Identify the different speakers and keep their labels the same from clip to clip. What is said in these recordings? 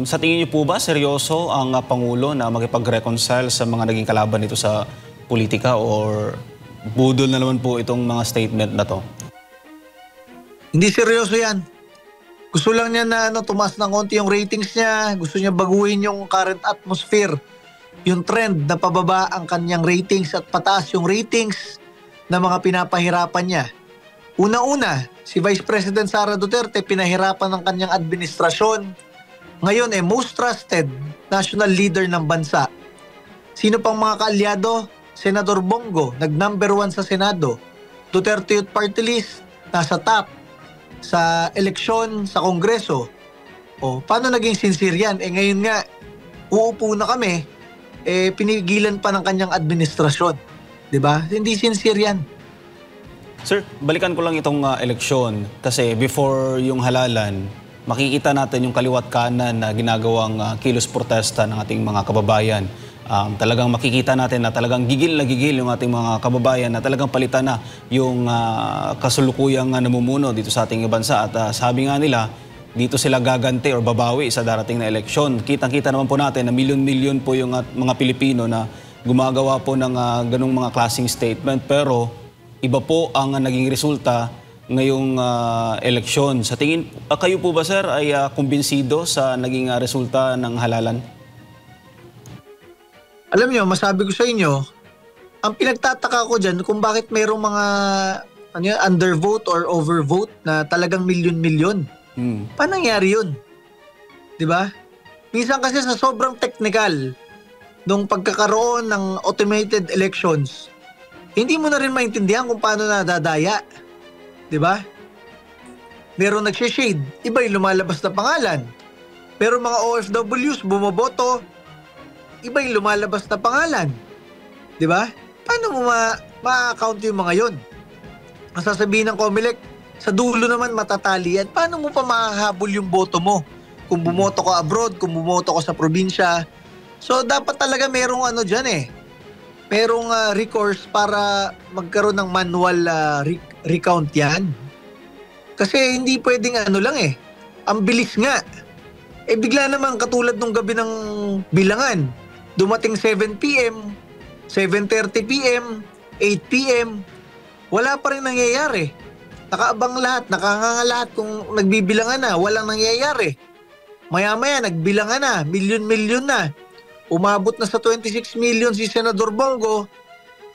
Speaker 1: Sa tingin niyo po ba seryoso ang Pangulo na makipag-reconcile sa mga naging kalaban nito sa politika or budol na naman po itong mga statement na to?
Speaker 2: Hindi seryoso yan. Gusto lang niya na tumaas ng konti yung ratings niya. Gusto niya baguhin yung current atmosphere. Yung trend na pababa ang kanyang ratings at pataas yung ratings na mga pinapahirapan niya. Una-una, si Vice President Sara Duterte pinahirapan ng kanyang administrasyon. Ngayon most trusted national leader ng bansa. Sino pang mga kaalyado? Senador Bongo, nag-number 1 sa Senado. Duterte Youth Party List, nasa top sa eleksyon sa Kongreso. Paano naging sincere yan? Ngayon nga, uupo na kami, pinigilan pa ng kanyang administrasyon. Diba? Hindi sincere yan.
Speaker 1: Sir, balikan ko lang itong eleksyon kasi before yung halalan, makikita natin yung kaliwat kanan na ginagawang kilos protesta ng ating mga kababayan. Talagang makikita natin na talagang gigil na gigil yung ating mga kababayan na talagang palitan na yung kasulukuyang namumuno dito sa ating bansa. At sabi nga nila, dito sila gaganti or babawi sa darating na eleksyon. Kitang-kita naman po natin na milyon-milyon po yung mga Pilipino na gumagawa po ng ganung mga klaseng statement. Pero iba po ang naging resulta ngayong eleksyon. Sa tingin, kayo po ba sir ay kumbinsido sa naging resulta ng halalan?
Speaker 2: Alam niyo, masabi ko sa inyo, ang pinagtataka ko dyan kung bakit mayroong mga undervote or overvote na talagang milyon-milyon. Paano nangyari yun? Diba? Minsan kasi sa sobrang technical nung pagkakaroon ng automated elections, hindi mo na rin maintindihan kung paano nadadaya. Diba? Meron nagsishade, iba yung lumalabas na pangalan. Pero mga OFWs bumoboto, iba yung lumalabas na pangalan. Diba? Paano mo ma-account yung mga yon? Ang sasabihin ng COMELEC, sa dulo naman matatali yan. Paano mo pa mahahabol yung boto mo? Kung bumoto ka abroad, kung bumoto ka sa probinsya. So, dapat talaga merong dyan merong recourse para magkaroon ng manual recount yan. Kasi hindi pwedeng lang ang bilis nga. Bigla naman katulad nung gabi ng bilangan. Dumating 7 p.m., 7:30 p.m., 8 p.m., wala pa rin nangyayari. Nakaabang lahat, nakanganga lahat kung nagbibilangan na, walang nangyayari. Maya-maya, nagbilangan na, milyon-milyon na. Umabot na sa 26 million si Senador Bongo.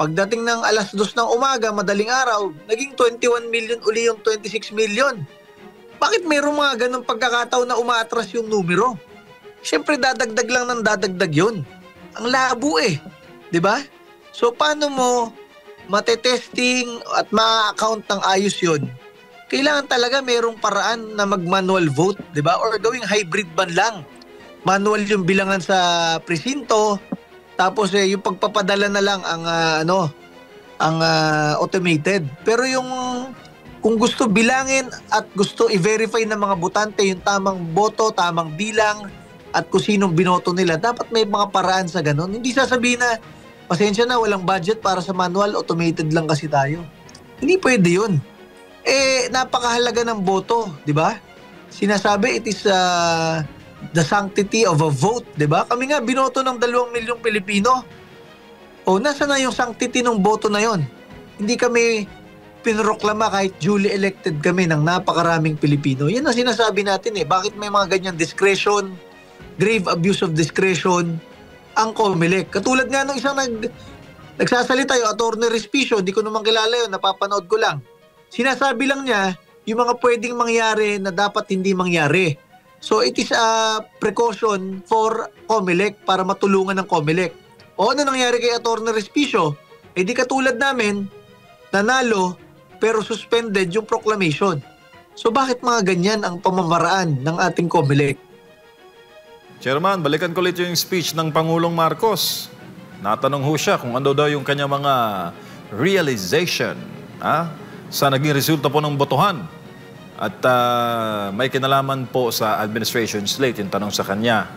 Speaker 2: Pagdating ng alas 2 ng umaga, madaling araw, naging 21 million uli yung 26 million. Bakit mayroong mga ganong pagkakataon na umaatras yung numero? Siyempre, dadagdag lang ng dadagdag yun. Ang labo Diba? So, paano mo matetesting at ma-account ng ayos yun? Kailangan talaga mayroong paraan na mag-manual vote, diba? Or gawing hybrid ban lang. Manual yung bilangan sa presinto, tapos yung pagpapadala na lang ang automated. Pero yung kung gusto bilangin at gusto i-verify ng mga botante yung tamang boto, tamang bilang, at kung sinong binoto nila, dapat may mga paraan sa ganun. Hindi sasabihin na, pasensya na, walang budget para sa manual, automated lang kasi tayo. Hindi pwede yun. Napakahalaga ng boto, di ba? Sinasabi, it is the sanctity of a vote, di ba? Kami nga, binoto ng 2 milyong Pilipino. Nasa na yung sanctity ng boto na yon? Hindi kami pinroklama kahit duly elected kami ng napakaraming Pilipino. Yan ang sinasabi natin Bakit may mga ganyan discretion, grave abuse of discretion ang COMELEC? Katulad nga nung isang nagsasalita yung Attorney Respicio, hindi ko naman kilala yun, napapanood ko lang. Sinasabi lang niya yung mga pwedeng mangyari na dapat hindi mangyari. So it is a precaution for COMELEC para matulungan ng COMELEC. Ano nangyari kay Attorney Respicio? Di katulad namin, nanalo pero suspended yung proclamation. So bakit mga ganyan ang pamamaraan ng ating COMELEC?
Speaker 3: Chairman, balikan ko ulit yung speech ng Pangulong Marcos. Natanong ho siya kung ano daw yung kanya mga realization sa naging resulta po ng botohan. At may kinalaman po sa administration slate yung tanong sa kanya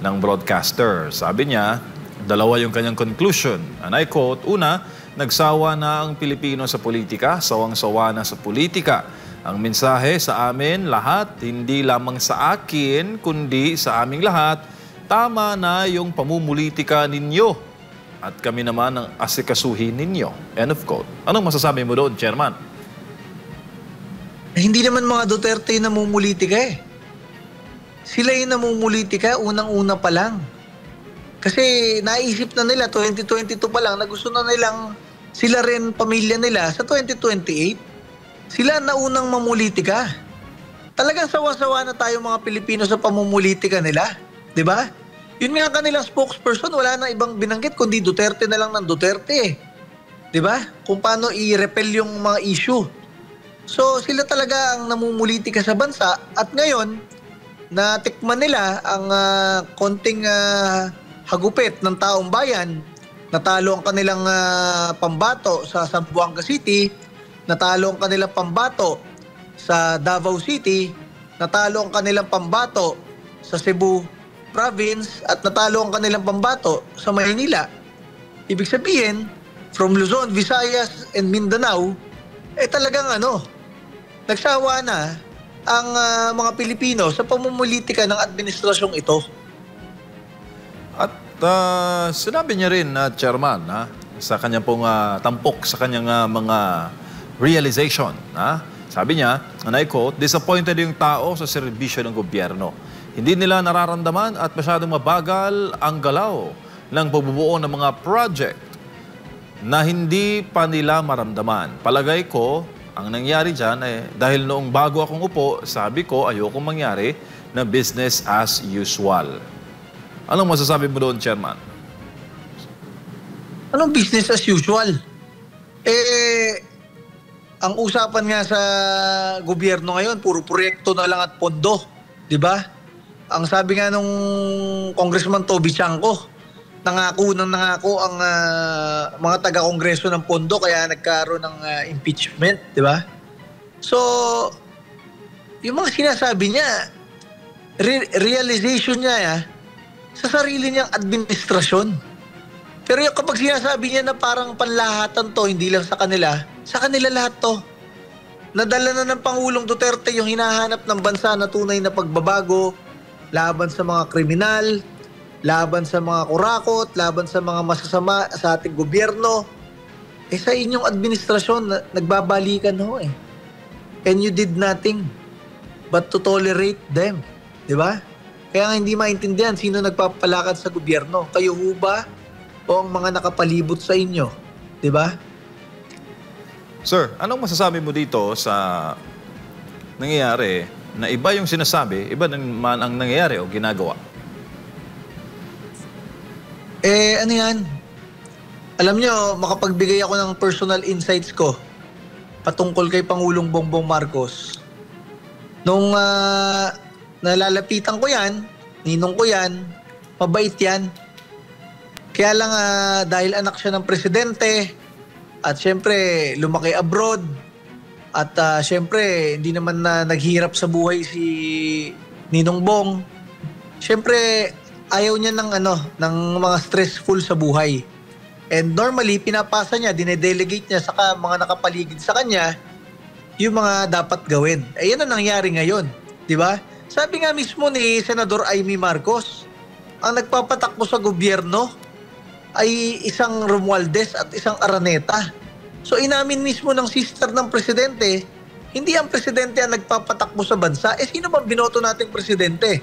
Speaker 3: ng broadcaster. Sabi niya, dalawa yung kanyang conclusion. And I quote, una, nagsawa na ang Pilipino sa politika, sawang-sawa na sa politika. Ang mensahe sa amin lahat, hindi lamang sa akin, kundi sa aming lahat, tama na yung pamumulitika ninyo at kami naman ang asikasuhin ninyo. End of quote. Anong masasabi mo doon, Chairman?
Speaker 2: Hindi naman mga Duterte yung namumulitika eh. Sila yung namumulitika unang-una pa lang. Kasi naisip na nila 2022 pa lang na gusto na nilang sila rin pamilya nila sa 2028. Sila na unang mamulitika. Talagang sawa-sawa na tayo mga Pilipino sa pamumulitika nila. 'Di ba? Yun nga kanilang spokesperson, wala na ibang binanggit kundi Duterte na lang ng Duterte. 'Di ba? Kung paano i-repel yung mga issue. So sila talaga ang namumulitika sa bansa at ngayon natikman nila ang konting hagupit ng taong bayan. Natalo ang kanilang pambato sa Zamboanga City, natalo ang kanilang pambato sa Davao City, natalo ang kanilang pambato sa Cebu Province at natalo ang kanilang pambato sa Maynila. Ibig sabihin, from Luzon, Visayas and Mindanao, talagang nagsawa na ang mga Pilipino sa pamumulitika ng administrasyong ito.
Speaker 3: At sinabi niya rin, Chairman, sa kanyang pong tampok, sa kanyang mga realization. Sabi niya, and I quote, disappointed yung tao sa serbisyo ng gobyerno. Hindi nila nararamdaman at masyadong mabagal ang galaw ng pagbubuo ng mga project na hindi pa nila maramdaman. Palagay ko, ang nangyari dyan dahil noong bago akong upo, sabi ko ayokong mangyari na business as usual. Anong masasabi mo doon, Chairman?
Speaker 2: Anong business as usual? Ang usapan nga sa gobyerno ngayon, puro proyekto na lang at pondo. Di ba? Ang sabi nga nung Congressman Toby Chanco, nangako ang mga taga-kongreso ng pondo kaya nagkaroon ng impeachment. Di ba? So, yung mga sinasabi niya, realization niya sa sarili niyang administrasyon. Pero yung kapag sinasabi niya na parang panlahatan to, hindi lang sa kanila lahat to. Nadala na ng Pangulong Duterte yung hinahanap ng bansa na tunay na pagbabago, laban sa mga kriminal, laban sa mga kurakot, laban sa mga masasama sa ating gobyerno. Sa inyong administrasyon, nagbabalikan ho And you did nothing but to tolerate them. Di ba? Kaya nga hindi maintindihan sino nagpapalakad sa gobyerno. Kayo ho ba o ang mga nakapalibot sa inyo? Di ba?
Speaker 3: Sir, anong masasabi mo dito sa nangyayari na iba yung sinasabi, iba naman ang nangyayari o ginagawa?
Speaker 2: Ano yan? Alam nyo, makapagbigay ako ng personal insights ko patungkol kay Pangulong Bongbong Marcos. Nung nalalapitan ko yan, ninong ko yan, mabait yan. Kaya lang dahil anak siya ng presidente at syempre lumaki abroad at syempre hindi naman naghirap sa buhay si Ninong Bong. Syempre ayaw niya ng mga stressful sa buhay. And normally pinapasa niya, dinedelegate niya sa mga nakapaligid sa kanya yung mga dapat gawin. Yan ang nangyari ngayon, di ba? Sabi nga mismo ni Senador Amy Marcos, ang nagpapatakbo sa gobyerno ay isang Romualdez at isang Araneta. So inamin mismo ng sister ng presidente, hindi ang presidente ang nagpapatakbo sa bansa. Sino bang binoto nating presidente?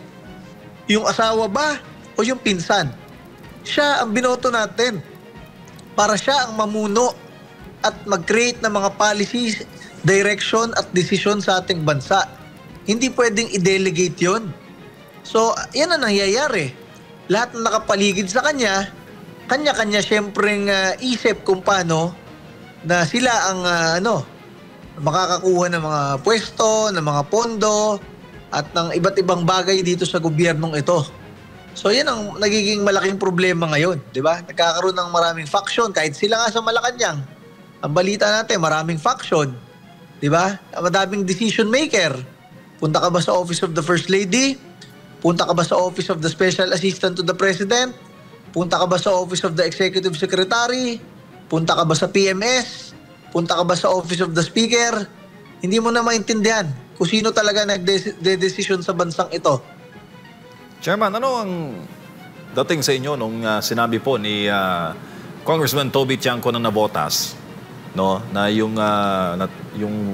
Speaker 2: Yung asawa ba o yung pinsan? Siya ang binoto natin para siya ang mamuno at mag-create ng mga policies, direction at desisyon sa ating bansa. Hindi pwedeng i-delegate yon. So yan ang nangyayari. Lahat na nakapaligid sa kanya, kanya-kanya siyempreng isip kung paano na sila ang makakakuha ng mga pwesto, ng mga pondo at ng iba't ibang bagay dito sa gobyernong ito. So yan ang nagiging malaking problema ngayon, di ba? Nagkakaroon ng maraming faction kahit sila nga sa Malacanang. Ang balita natin, maraming faction, di ba? Madaming decision maker. Punta ka ba sa Office of the First Lady? Punta ka ba sa Office of the Special Assistant to the President? Punta ka ba sa Office of the Executive Secretary? Punta ka ba sa PMS? Punta ka ba sa Office of the Speaker? Hindi mo na maintindihan kung sino talaga nagde-desisyon sa bansang ito.
Speaker 3: Chairman, ano ang dating sa inyo nung sinabi po ni Congressman Toby Tiangco ng Navotas, no, na yung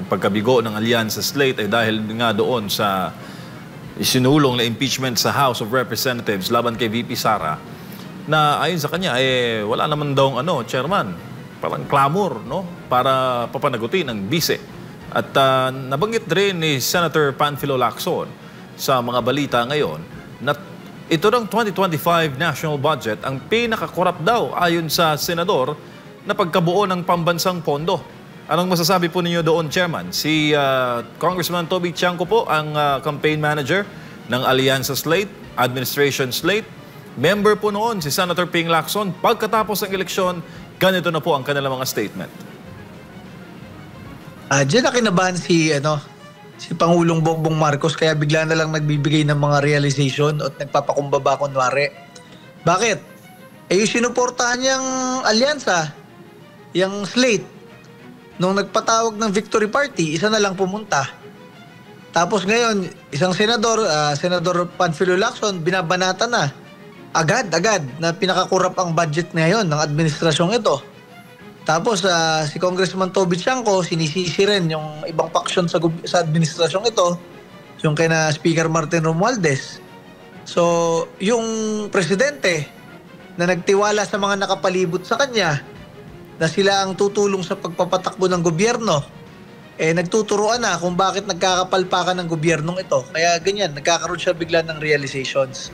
Speaker 3: pagkabigo ng alyansa slate ay dahil nga doon sa isinulong na impeachment sa House of Representatives laban kay VP Sara, na ayon sa kanya wala naman daw Chairman, parang clamor, no, para papanagutin ang bise. At nabanggit rin ni Senator Panfilo Lacson sa mga balita ngayon na ito ng 2025 national budget ang pinakakorap daw ayon sa senador na pagkabuo ng pambansang pondo. Anong masasabi po ninyo doon, Chairman? Si Congressman Toby Tiangco po ang campaign manager ng Allianza Slate, Administration Slate. Member po noon si Senator Ping Lacson. Pagkatapos ng eleksyon, ganito na po ang kanilang mga statement.
Speaker 2: Diyan na kinabahan si Pangulong Bongbong Marcos kaya bigla na lang nagbibigay ng mga realization at nagpapakumbaba kunwari. Bakit? Yung sinuportahan niyang alyansa, yung slate, nung nagpatawag ng victory party, isa na lang pumunta. Tapos ngayon, isang senador, Senador Panfilo Lacson, binabanata na agad na pinakakurap ang budget ngayon ng administrasyong ito. Tapos si Congressman Toby Tiangco, sinisisi rin yung ibang faction sa administrasyong ito, yung kay na Speaker Martin Romualdez. So, yung presidente na nagtiwala sa mga nakapalibot sa kanya na sila ang tutulong sa pagpapatakbo ng gobyerno, nagtuturuan na kung bakit nagkakapalpakan ng gobyernong ito. Kaya ganyan, nagkakaroon siya bigla ng realizations.